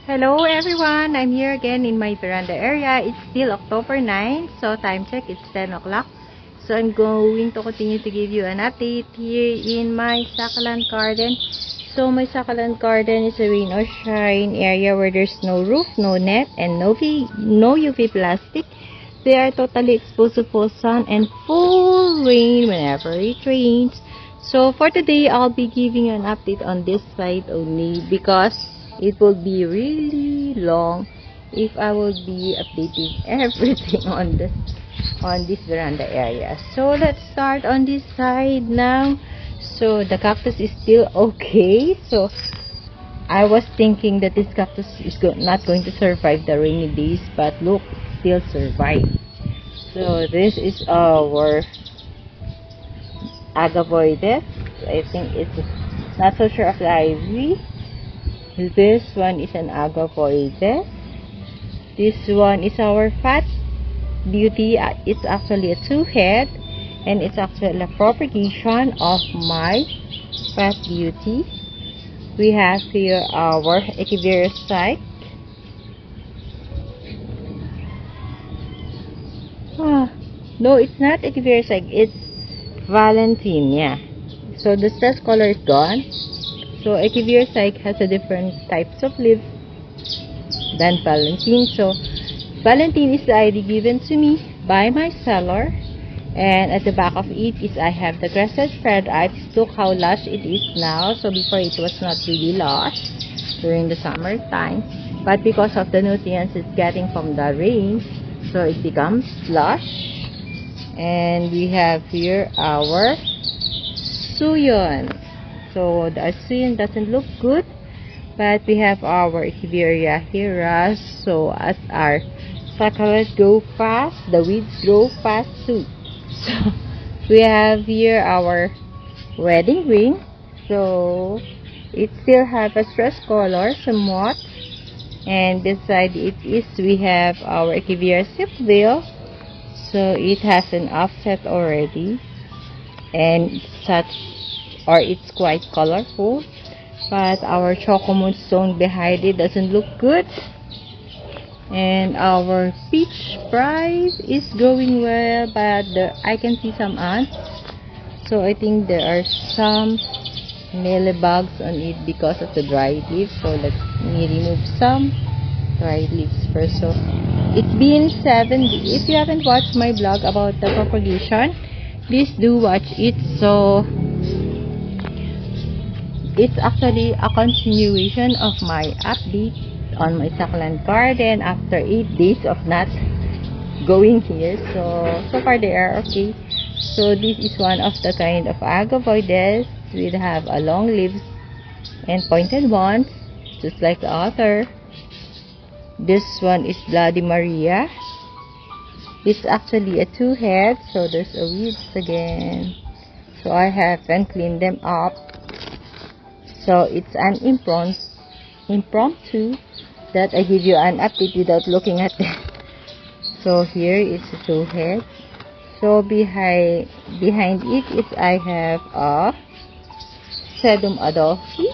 Hello everyone, I'm here again in my veranda area. It's still October 9, so time check, it's 10 o'clock. So I'm going to continue to give you an update here in my succulent garden. So my succulent garden is a rain or shine area where there's no roof, no net, and no UV plastic. They are totally exposed to full sun and full rain whenever it rains. So for today, I'll be giving you an update on this side only because it will be really long if I will be updating everything on this veranda area. So let's start on this side now. So the cactus is still okay. So I was thinking that this cactus is not going to survive the rainy days, but look, it still survived. So this is our agavoides. I think it's not so sure of the ivy. This one is an agavoides. This one is our fat beauty. It's actually a two-head, and it's actually a propagation of my fat beauty. We have here our Echeveria. No, it's not Echeveria. It's Valentine. Yeah. So the stress color is gone. So Echeveria has a different types of leaves than Valentine. So Valentine is the ID given to me by my seller, and at the back of it is I have the crested spread eyes. Look how lush it is now. So before it was not really lush during the summertime, but because of the nutrients it's getting from the rain, so it becomes lush. And we have here our Suyon. So the Suyon doesn't look good, but we have our Echeveria here. So as our succulents grow fast, the weeds grow fast too. So we have here our wedding ring. So it still have a stress color somewhat, and beside it is we have our Echeveria Silkveil. So it has an offset already, and it's quite colorful, but our Choco Moonstone behind it doesn't look good. And our peach bride is growing well, but I can see some ants, so I think there are some mealybugs on it because of the dried leaves. So let me remove some dried leaves first. So it's been 7 days. If you haven't watched my blog about the propagation, please do watch it. So it's actually a continuation of my update on my succulent garden after 8 days of not going here. So far they are okay. So this is one of the kind of agavoides. We have a long leaves and pointed ones, just like the other. This one is Bloody Maria. It's actually a two-head, so there's a weeds again. So I haven't cleaned them up. So it's an impromptu that I give you an update without looking at them. So here is the two-head. So behind it is I have a Sedum Adolphi.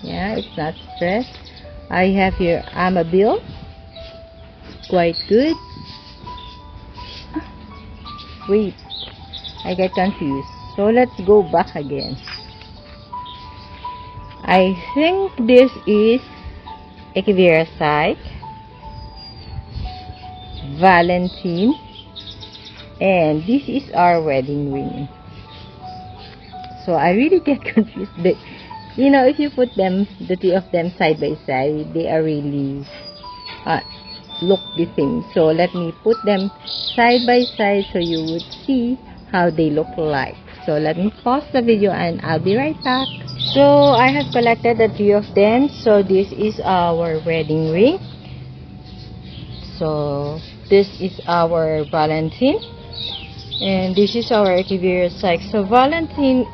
Yeah, it's not stressed. I have here Amabile. Quite good. Wait, I get confused. So let's go back again. I think this is Echeveria, Valentine, and this is our wedding ring. So I really get confused. You know, if you put them, the two of them side by side, they are really look the same. So let me put them side by side so you would see how they look like. So let me pause the video and I'll be right back. So I have collected the three of them. So this is our wedding ring. So this is our Valentine, and this is our Echeveria. So Valentine.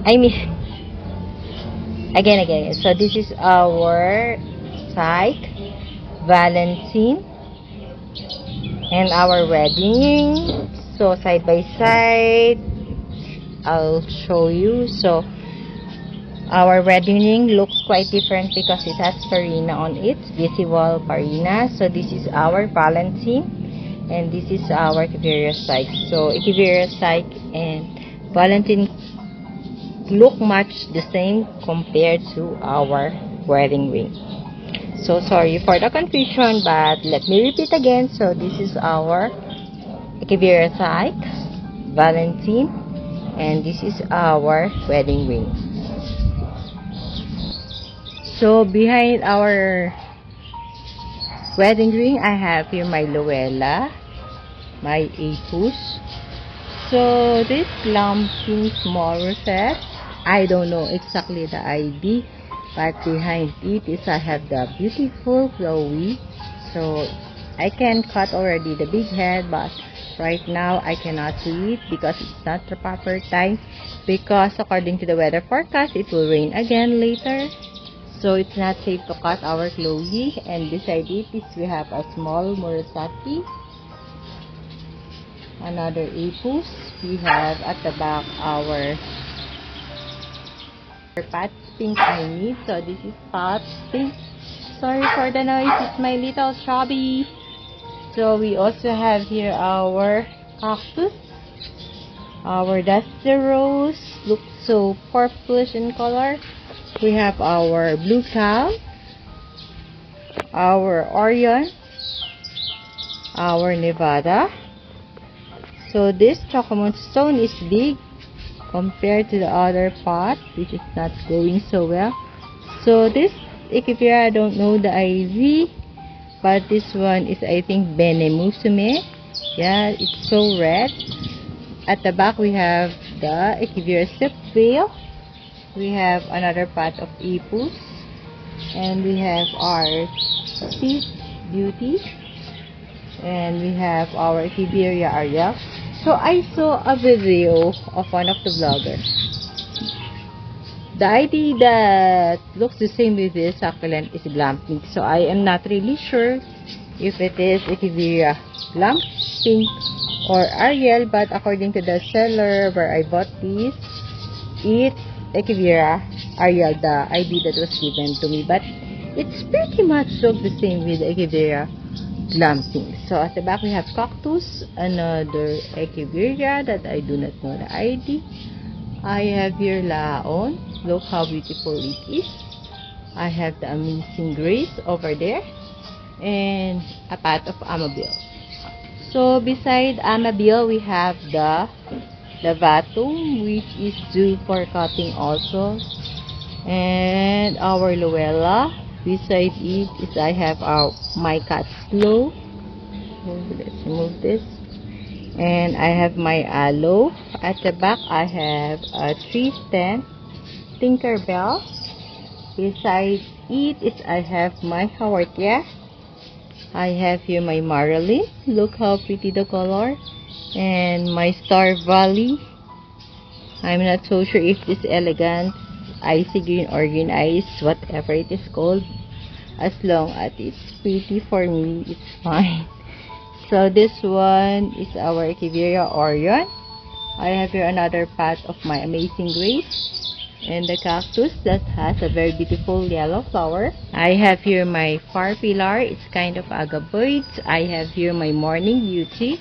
I mean, again. So this is our Valentine, and our wedding ring. So side by side I'll show you. So Our wedding ring looks quite different because it has Farina on it, visible Farina. So this is our Valentine, and this is our Echeveria Psyche. So Echeveria Psyche and Valentine look much the same compared to our wedding ring. So sorry for the confusion, but let me repeat again. So this is our Echeveria Psyche, Valentine, and this is our wedding ring. So behind our wedding ring, I have here my Luella, my Apus. So this glamping small rosette, I don't know exactly the ID, but behind it is I have the beautiful Chloe. So I can cut already the big head, but right now I cannot do it because it's not the proper time, because according to the weather forecast it will rain again later. So it's not safe to cut our Chloe. And beside it is we have a small Murasaki, another Apus. We have at the back our Pat's Pink I need. So this is Pat's Pink. Sorry for the noise, it's my little chubby. So we also have here our cactus, our Dusty Rose, looks so purplish in color. We have our Blue Cow, our Orion, our Nevada. So this Chocolate Stone is big compared to the other pot, which is not going so well. So this Echeveria, I don't know the IV, but this one is, I think, Bene Musume. Yeah, it's so red. At the back we have the Echeveria Silk Veil. We have another pot of Apus, and we have our Peach Beauty, and we have our Echeveria Ariel. So I saw a video of one of the vloggers. The ID that looks the same with this succulent is Glamping. So I am not really sure if it is Echeveria Glamping or Ariel, but according to the seller where I bought this, it's Echeveria Ariel, the ID that was given to me, but it's pretty much look the same with Echeveria Glamping. So at the back we have Cactus, another Echeveria that I do not know the ID. I have here Laon, look how beautiful it is. I have the Amazing Grace over there, and a pot of Amabile. So beside Amabile we have the Vatum, which is due for cutting also, and our Luella. Beside it is I have my cat Slow. Let's remove this, and I have my aloe. At the back I have a tree stem Tinkerbell. Beside it is I have my Haworthia. I have here my Marilyn. Look how pretty the color. And my Star Valley. I'm not so sure if this elegant icy green or green ice, whatever it is called, as long as it's pretty, for me it's fine. So this one is our Echeveria Orion. I have here another pot of my Amazing Grace, and the cactus that has a very beautiful yellow flower. I have here my Far Pillar, it's kind of agaboid. I have here my Morning Beauty.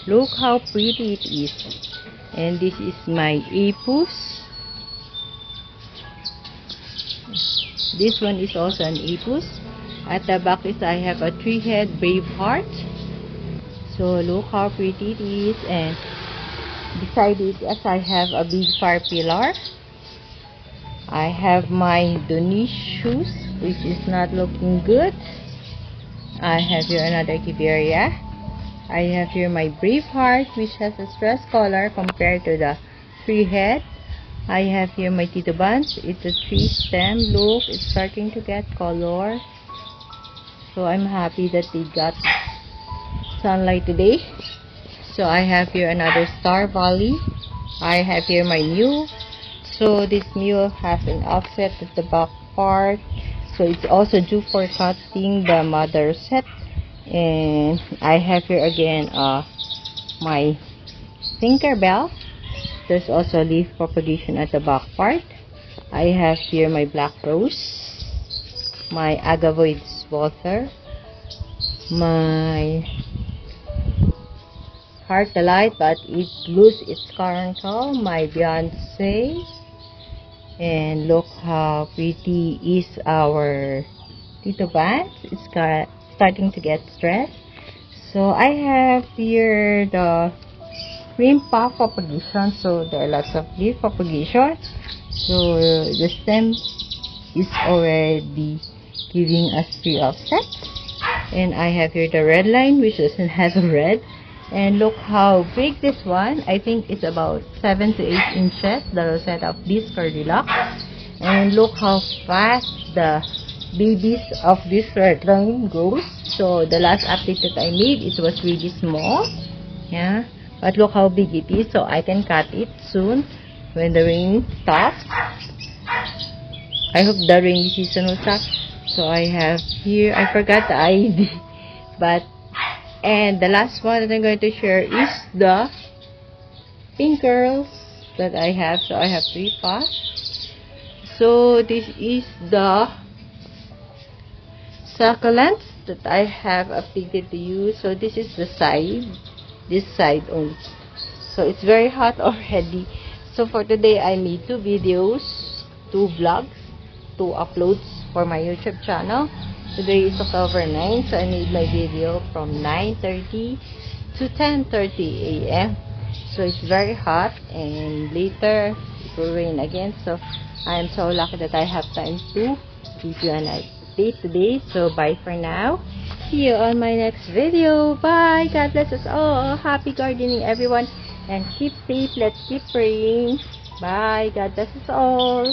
Look how pretty it is. And this is my Apus. This one is also an Apus. At the back is I have a three-head Brave Heart. So look how pretty it is. And beside it, yes, I have a big Far Pillar. I have my Dionysius, which is not looking good. I have here another Echeveria. I have here my Brave Heart, which has a stress color compared to the three head. I have here my Titubans. It's a tree stem. Look, it's starting to get color. So I'm happy that they got sunlight today. So I have here another Star Valley. I have here my mule. So this mule has an offset at the back part. So it's also due for cutting the mother set. And I have here again my Tinkerbell. There's also leaf propagation at the back part. I have here my black rose, my agavoides water, my heart delight, but it lose its coronal, my Beyonce, and look how pretty is our Tito Vance. It's starting to get stressed. So I have here the cream puff propagation. So there are lots of leaf propagation. So the stem is already giving us 3 offsets. And I have here the red line, which doesn't have a red. And look how big this one. I think it's about 7 to 8 inches, the rosette of this Cordylocks. And look how fast the babies of this red line goes. So the last update that I made, it was really small. Yeah. But look how big it is. So I can cut it soon when the rain stops. I hope the rainy season will stop. So I have here, I forgot the ID. And the last one that I'm going to share is the pink girls that I have. So I have 3 pots. So this is the succulents that I have updated to you. So this is the side, this side only. So it's very hot already. So for today I made 2 videos, 2 vlogs, 2 uploads for my YouTube channel. Today is October 9, so I made my video from 9:30 to 10:30 a.m. So it's very hot, and later it will rain again. So I am so lucky that I have time to give you an update today. So bye for now. See you on my next video. Bye. God bless us all. Happy gardening, everyone, and keep safe. Let's keep praying. Bye. God bless us all.